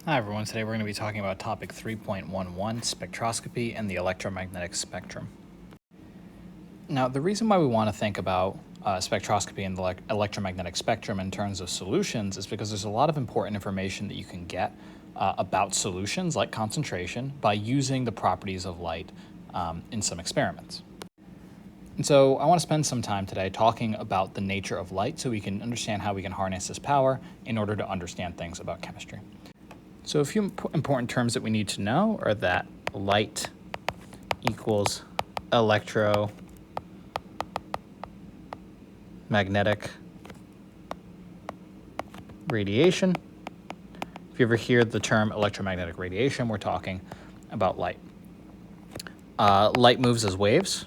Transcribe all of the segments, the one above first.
Hi everyone, today we're going to be talking about topic 3.11, spectroscopy and the electromagnetic spectrum. Now, the reason why we want to think about spectroscopy and the electromagnetic spectrum in terms of solutions is because there's a lot of important information that you can get about solutions like concentration by using the properties of light in some experiments. And so I want to spend some time today talking about the nature of light so we can understand how we can harness this power in order to understand things about chemistry. So a few important terms that we need to know are that light equals electromagnetic radiation. If you ever hear the term electromagnetic radiation, we're talking about light. Light moves as waves.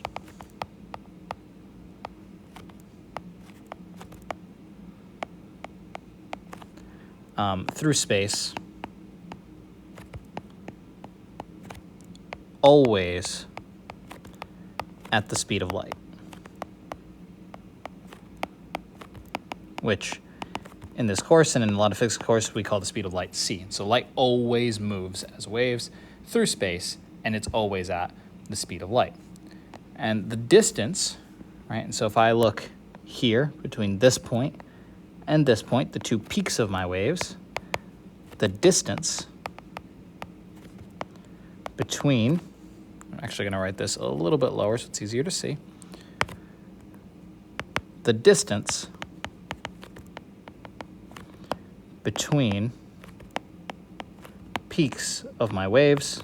Through space, always at the speed of light, which in this course and in a lot of physics courses we call the speed of light c. So light always moves as waves through space, and it's always at the speed of light. And the distance, right? And so if I look here between this point and this point, the two peaks of my waves, the distance between, I'm actually going to write this a little bit lower so it's easier to see. The distance between peaks of my waves,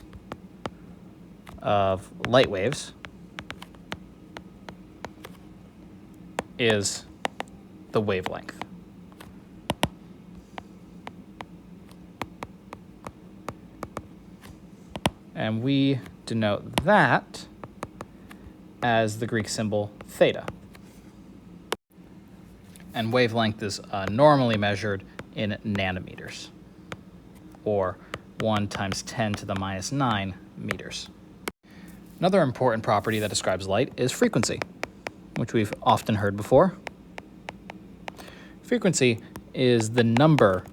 of light waves, is the wavelength. And we denote that as the Greek symbol theta. And wavelength is normally measured in nanometers, or 1 times 10 to the minus 9 meters. Another important property that describes light is frequency, which we've often heard before. Frequency is the number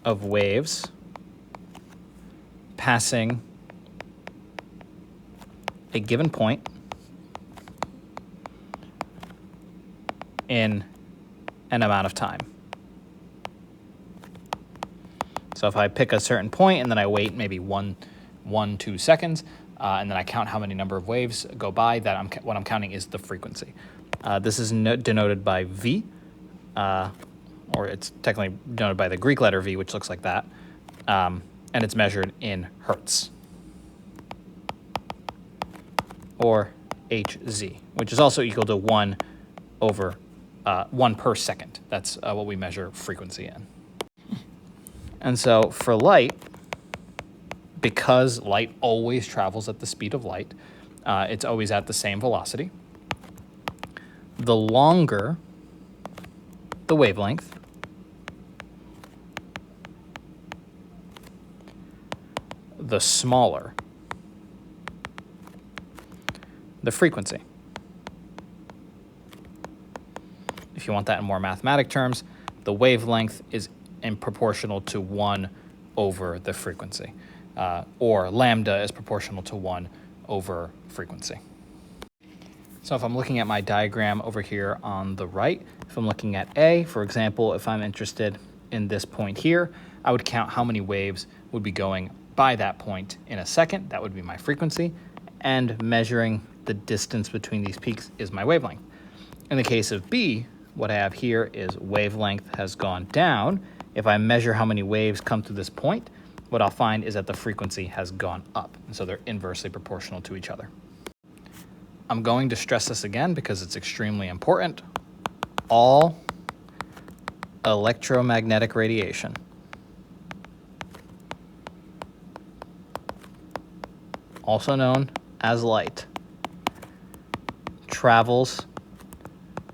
of waves passing a given point in an amount of time. So if I pick a certain point and then I wait maybe 2 seconds, and then I count how many number of waves go by, what I'm counting is the frequency. This is denoted by V, or it's technically denoted by the Greek letter V, which looks like that, and it's measured in hertz, or Hz, which is also equal to 1 per second. That's what we measure frequency in. And so for light, because light always travels at the speed of light, it's always at the same velocity. The longer the wavelength, the smaller the frequency. If you want that in more mathematic terms, the wavelength is in proportional to 1 over the frequency, or lambda is proportional to 1 over frequency. So if I'm looking at my diagram over here on the right, if I'm looking at A, for example, if I'm interested in this point here, I would count how many waves would be going by that point in a second. That would be my frequency, and measuring the distance between these peaks is my wavelength. In the case of B, what I have here is wavelength has gone down. If I measure how many waves come through this point, what I'll find is that the frequency has gone up. And so they're inversely proportional to each other. I'm going to stress this again because it's extremely important. All electromagnetic radiation also known as light, travels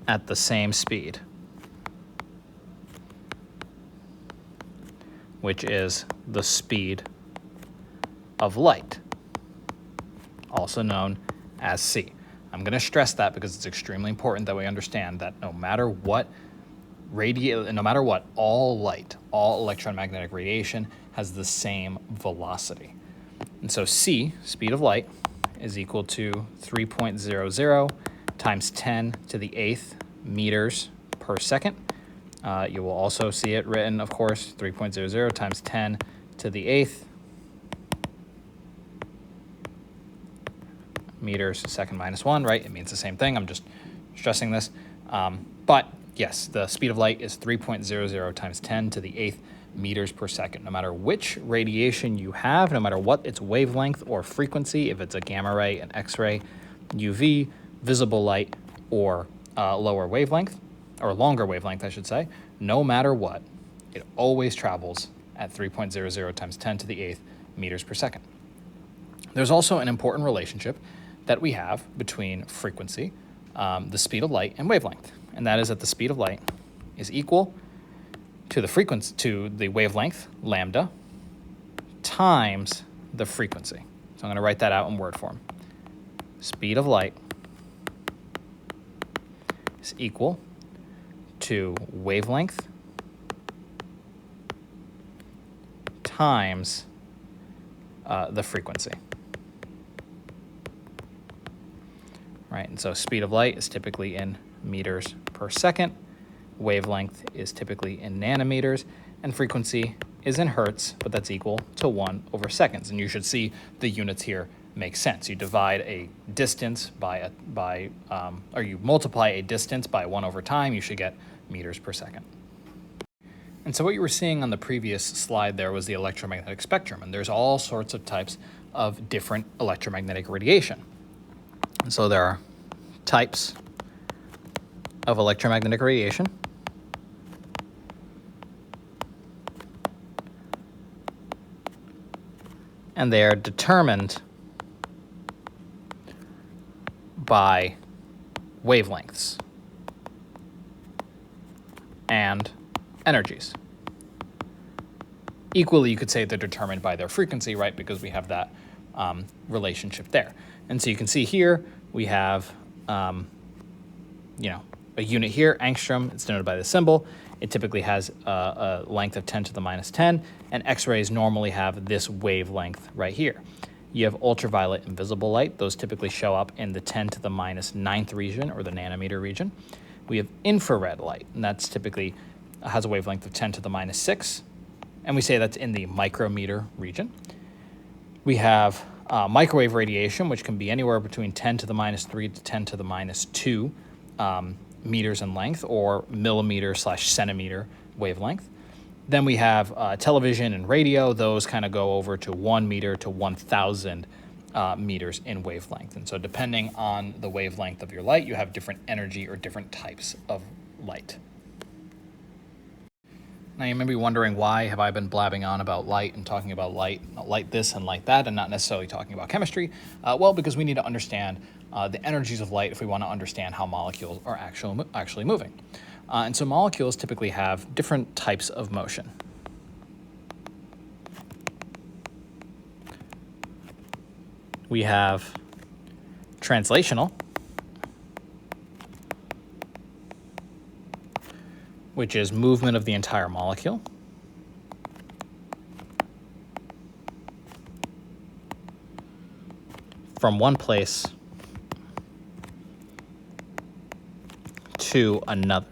at the same speed, which is the speed of light, also known as c. I'm going to stress that because it's extremely important that we understand that no matter what no matter what, all light, all electromagnetic radiation has the same velocity. And so c, speed of light, is equal to 3.00 times 10 to the 8th meters per second. You will also see it written, of course, 3.00 times 10 to the 8th meters second minus 1, right? It means the same thing. I'm just stressing this. But yes, the speed of light is 3.00 times 10 to the 8th meters per second. No matter which radiation you have, no matter what its wavelength or frequency, if it's a gamma ray, an X-ray, UV, visible light, or lower wavelength, or longer wavelength, I should say, no matter what, it always travels at 3.00 times 10 to the 8th meters per second. There's also an important relationship that we have between frequency, the speed of light, and wavelength, and that is that the speed of light is equal to the frequency, to the wavelength, lambda, times the frequency. So I'm going to write that out in word form. Speed of light is equal to wavelength times the frequency. Right, and so speed of light is typically in meters per second, wavelength is typically in nanometers, and frequency is in hertz, but that's equal to 1 over seconds. And you should see the units here make sense. You divide a distance or you multiply a distance by 1 over time, you should get meters per second. And so what you were seeing on the previous slide there was the electromagnetic spectrum, and there's all sorts of types of different electromagnetic radiation. And so there are types of electromagnetic radiation. And they are determined by wavelengths and energies. Equally, you could say they're determined by their frequency, right? Because we have that relationship there. And so you can see here we have, a unit here, angstrom. It's denoted by the symbol. It typically has a length of 10 to the minus 10, and X-rays normally have this wavelength right here. You have ultraviolet and visible light. Those typically show up in the 10 to the minus 9th region, or the nanometer region. We have infrared light, and that's typically has a wavelength of 10 to the minus 6, and we say that's in the micrometer region. We have microwave radiation, which can be anywhere between 10 to the minus 3 to 10 to the minus 2 meters in length, or millimeter/centimeter wavelength. Then we have television and radio. Those kind of go over to 1 meter to 1,000 meters in wavelength. And so depending on the wavelength of your light, you have different energy or different types of light. Now you may be wondering, why have I been blabbing on about light and talking about light this and light that, and not necessarily talking about chemistry? Well, because we need to understand the energies of light if we want to understand how molecules are actually moving. And so molecules typically have different types of motion. We have translational, which is movement of the entire molecule. From one place to another.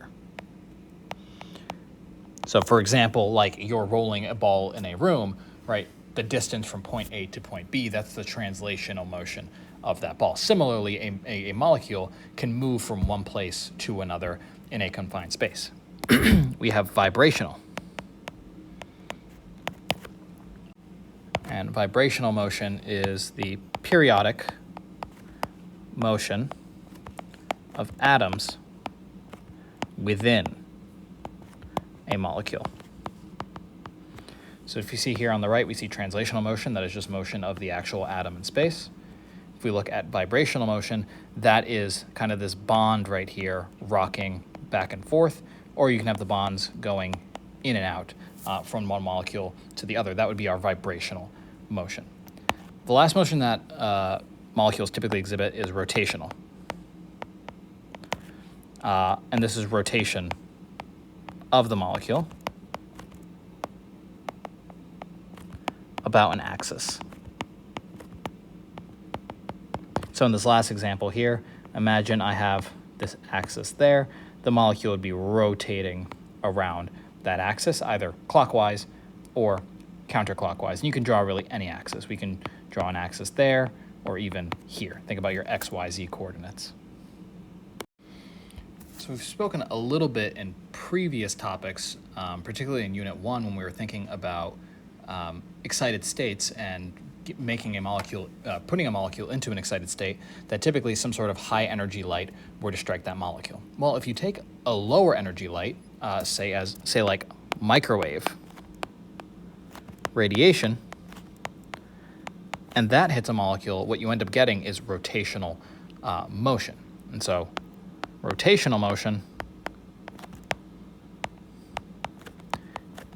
So for example, like you're rolling a ball in a room, right? The distance from point A to point B, that's the translational motion of that ball. Similarly, a molecule can move from one place to another in a confined space. We have vibrational. And vibrational motion is the periodic motion of atoms within a molecule. So if you see here on the right, we see translational motion. That is just motion of the actual atom in space. If we look at vibrational motion, that is kind of this bond right here rocking back and forth, or you can have the bonds going in and out from one molecule to the other. That would be our vibrational motion. The last motion that molecules typically exhibit is rotational. And this is rotation of the molecule about an axis. So in this last example here, imagine I have this axis there. The molecule would be rotating around that axis, either clockwise or counterclockwise. And you can draw really any axis. We can draw an axis there or even here. Think about your x, y, z coordinates. So we've spoken a little bit in previous topics, particularly in Unit 1 when we were thinking about excited states and making a molecule, putting a molecule into an excited state, that typically some sort of high energy light were to strike that molecule. Well, if you take a lower energy light, say like microwave radiation, and that hits a molecule, what you end up getting is rotational motion. And so rotational motion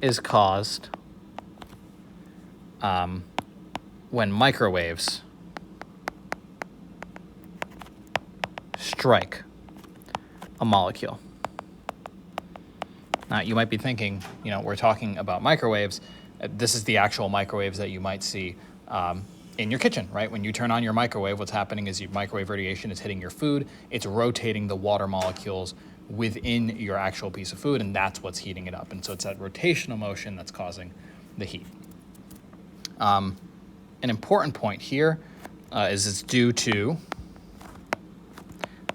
is caused when microwaves strike a molecule. Now, you might be thinking, we're talking about microwaves. This is the actual microwaves that you might see in your kitchen, right? When you turn on your microwave, what's happening is your microwave radiation is hitting your food. It's rotating the water molecules within your actual piece of food, and that's what's heating it up. And so it's that rotational motion that's causing the heat. An important point here is it's due to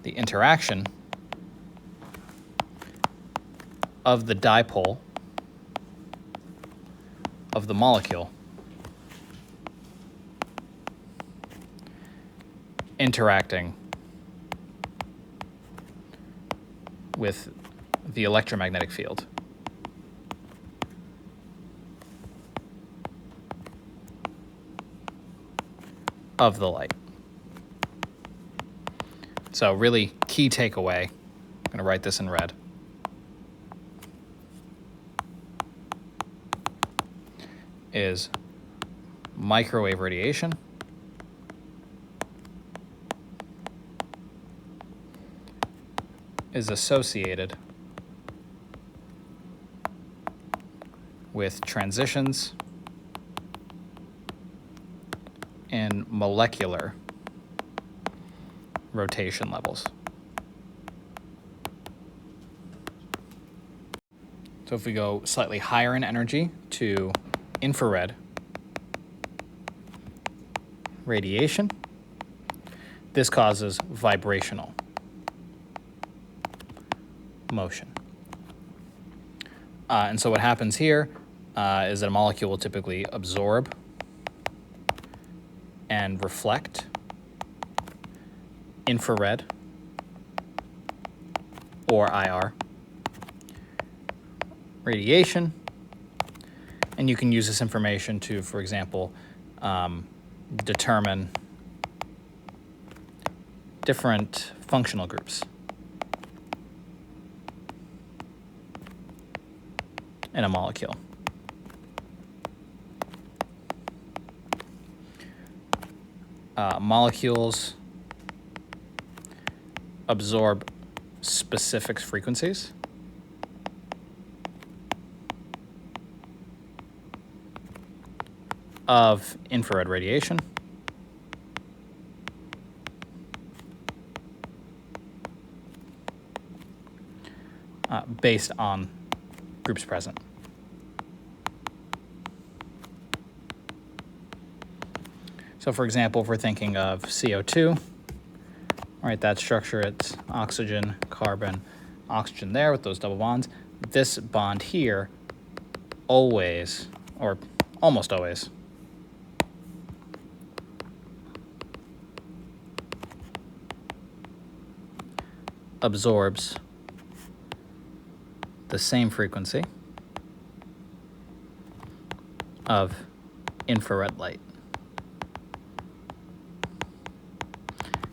the interaction of the dipole of the molecule interacting with the electromagnetic field. Of the light. So really key takeaway, I'm going to write this in red, is microwave radiation is associated with transitions in molecular rotation levels. So if we go slightly higher in energy to infrared radiation, this causes vibrational motion. And so what happens here is that a molecule will typically absorb and reflect infrared or IR radiation, and you can use this information to, for example, determine different functional groups in a molecule. Molecules absorb specific frequencies of infrared radiation based on groups present. So for example, if we're thinking of CO2, right, that structure, it's oxygen, carbon, oxygen there with those double bonds. This bond here always, or almost always, absorbs the same frequency of infrared light.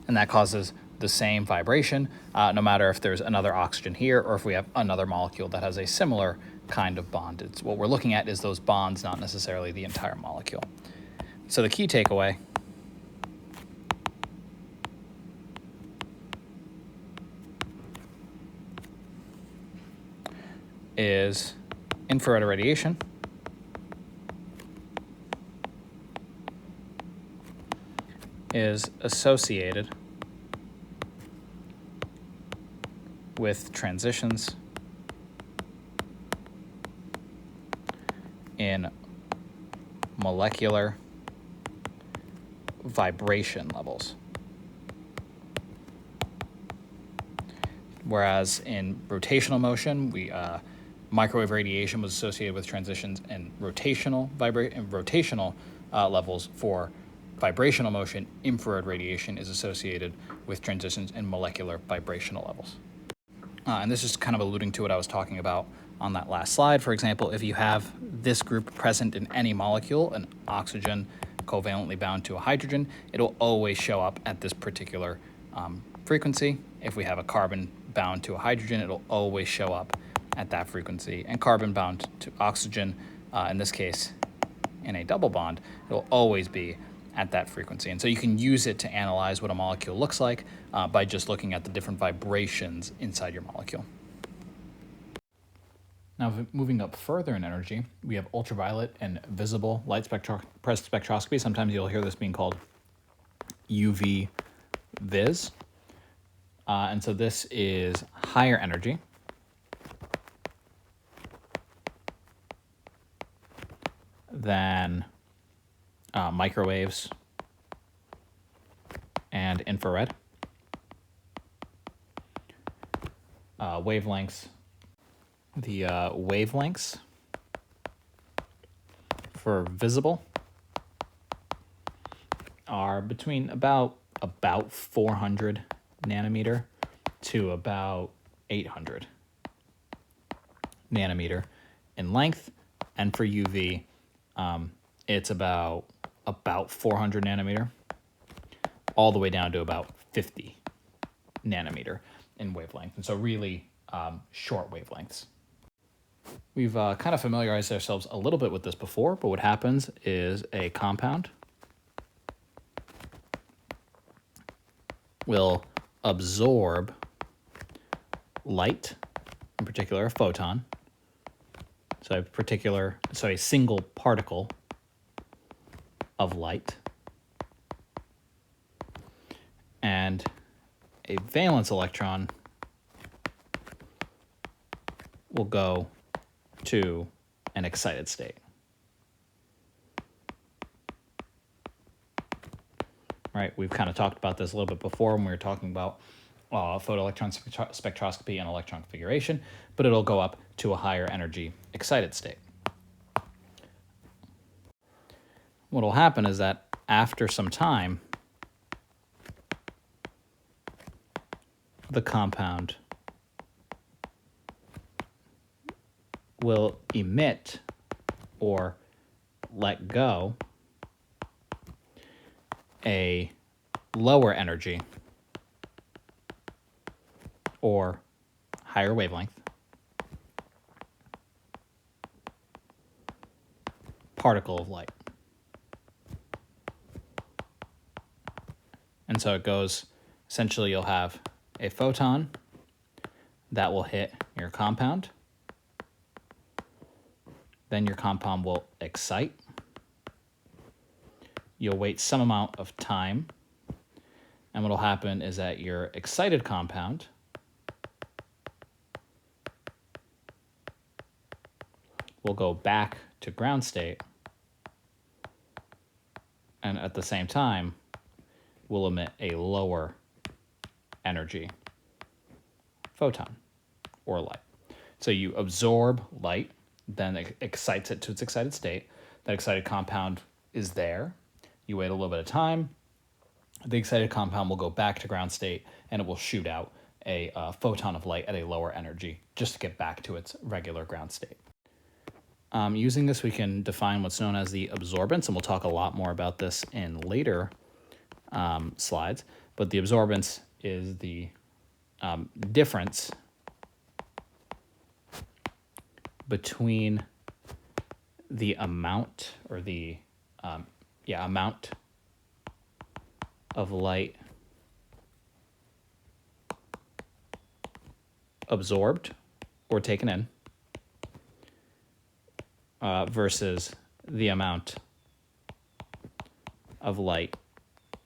And that causes the same vibration, no matter if there's another oxygen here or if we have another molecule that has a similar kind of bond. It's what we're looking at is those bonds, not necessarily the entire molecule. So the key takeaway is infrared radiation is associated with transitions in molecular vibration levels. Whereas in rotational motion, microwave radiation was associated with transitions in rotational levels. For vibrational motion, infrared radiation is associated with transitions in molecular vibrational levels. And this is kind of alluding to what I was talking about on that last slide. For example, if you have this group present in any molecule, an oxygen covalently bound to a hydrogen, it'll always show up at this particular frequency. If we have a carbon bound to a hydrogen, it'll always show up at that frequency. And carbon bound to oxygen, in this case, in a double bond, it'll always be at that frequency. And so you can use it to analyze what a molecule looks like by just looking at the different vibrations inside your molecule. Now, moving up further in energy, we have ultraviolet and visible light spectroscopy. Sometimes you'll hear this being called UV vis. And so this is higher energy. Than microwaves and infrared. Wavelengths. The wavelengths for visible are between about 400 nanometer to about 800 nanometer in length, and for UV, it's about 400 nanometer, all the way down to about 50 nanometer in wavelength. And so really short wavelengths. We've kind of familiarized ourselves a little bit with this before, but what happens is a compound will absorb light, in particular a photon, so a single particle of light, and a valence electron will go to an excited state. Right, we've kind of talked about this a little bit before when we were talking about photoelectron spectroscopy and electron configuration, but it'll go up to a higher energy excited state. What will happen is that after some time, the compound will emit or let go a lower energy or higher wavelength particle of light. And so it goes, essentially you'll have a photon that will hit your compound. Then your compound will excite. You'll wait some amount of time. And what will happen is that your excited compound will go back to ground state. And at the same time, will emit a lower energy photon or light. So you absorb light, then it excites it to its excited state. That excited compound is there. You wait a little bit of time. The excited compound will go back to ground state, and it will shoot out a photon of light at a lower energy just to get back to its regular ground state. Using this, we can define what's known as the absorbance, and we'll talk a lot more about this in later slides. But the absorbance is the difference between the amount or the amount of light absorbed or taken in versus the amount of light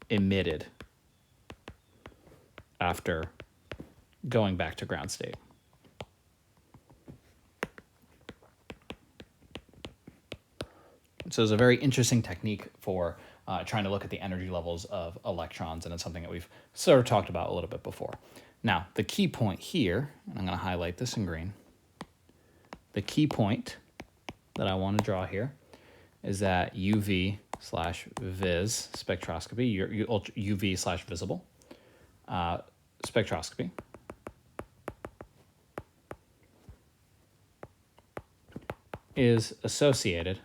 emitted after going back to ground state. So it's a very interesting technique for trying to look at the energy levels of electrons, and it's something that we've sort of talked about a little bit before. Now, the key point here, and I'm going to highlight this in green, the key point that I want to draw here is that UV/vis spectroscopy, your UV/visible spectroscopy is associated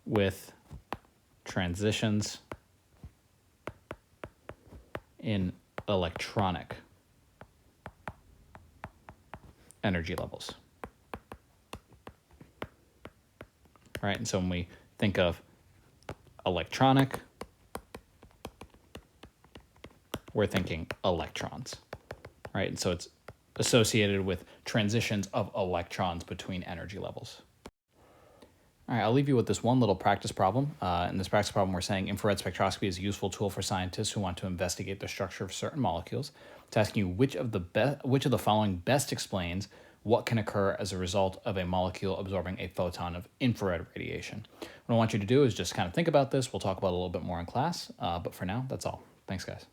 with transitions in electronic energy levels. Right, and so when we think of electronic, we're thinking electrons, right? And so it's associated with transitions of electrons between energy levels. All right, I'll leave you with this one little practice problem. In this practice problem, we're saying infrared spectroscopy is a useful tool for scientists who want to investigate the structure of certain molecules. It's asking you which of the following best explains what can occur as a result of a molecule absorbing a photon of infrared radiation. What I want you to do is just kind of think about this. We'll talk about it a little bit more in class, but for now, that's all. Thanks, guys.